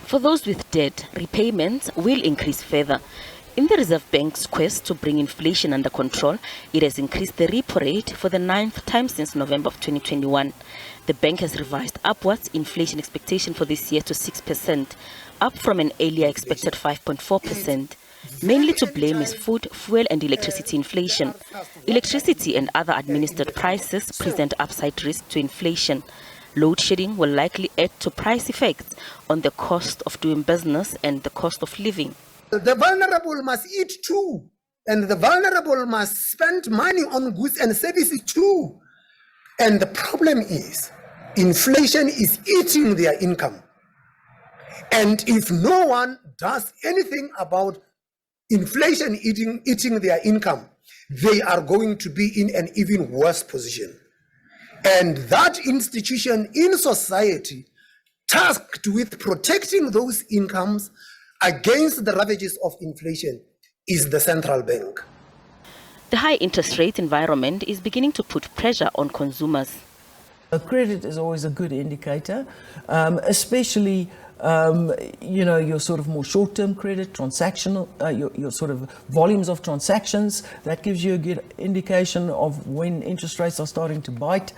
For those with debt, repayments will increase further. In the Reserve Bank's quest to bring inflation under control, it has increased the repo rate for the 9th time since November of 2021. The bank has revised upwards inflation expectation for this year to 6%, up from an earlier expected 5.4%. Mainly to blame is food, fuel and electricity inflation. Electricity and other administered prices present upside risk to inflation. Load shedding will likely add to price effects on the cost of doing business and the cost of living. The vulnerable must eat too, and the vulnerable must spend money on goods and services too. And the problem is, inflation is eating their income. And if no one does anything about inflation eating their income, they are going to be in an even worse position. And that institution in society tasked with protecting those incomes against the ravages of inflation is the central bank. The high interest rate environment is beginning to put pressure on consumers. Credit is always a good indicator, especially your sort of more short-term credit, transactional, your sort of volumes of transactions. That gives you a good indication of when interest rates are starting to bite.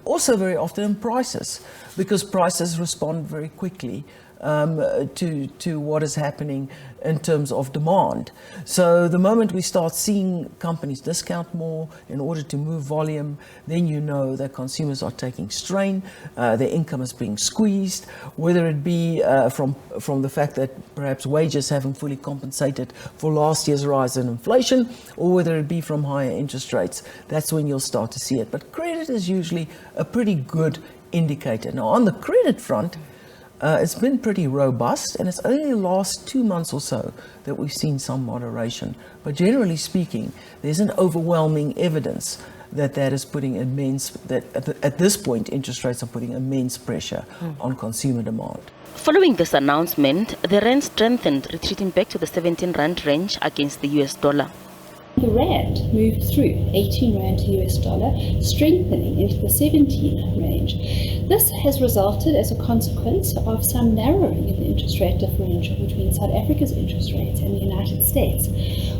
Also very often prices, because prices respond very quickly to what is happening in terms of demand. So the moment we start seeing companies discount more in order to move volume, then you know that consumers are taking strain, their income is being squeezed, whether it be from the fact that perhaps wages haven't fully compensated for last year's rise in inflation, or whether it be from higher interest rates. That's when you'll start to see it. But credit is usually a pretty good indicator. Now on the credit front, it's been pretty robust, and it's only the last 2 months or so that we've seen some moderation. But generally speaking, there's an overwhelming evidence that is putting at this point, interest rates are putting immense pressure on consumer demand. Following this announcement, the rand strengthened, retreating back to the 17 rand range against the US dollar. The rand moved through 18 rand to US dollar, strengthening into the 17 range. This has resulted as a consequence of some narrowing in the interest rate differential between South Africa's interest rates and the United States.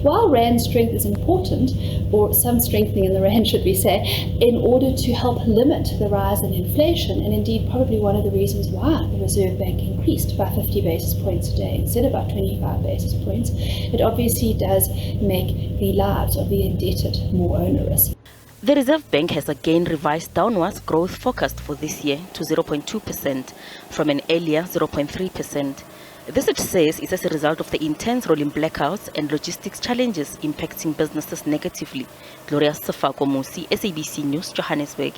While rand strength is important, or some strengthening in the rand should we say, in order to help limit the rise in inflation, and indeed probably one of the reasons why the Reserve Bank increased by 50 basis points a day instead of by 25 basis points, it obviously does make the lives of the indebted more onerous. The Reserve Bank has again revised downwards growth forecast for this year to 0.2% from an earlier 0.3%. This, it says, is as a result of the intense rolling blackouts and logistics challenges impacting businesses negatively. Gloria Sefako Musi, SABC News, Johannesburg.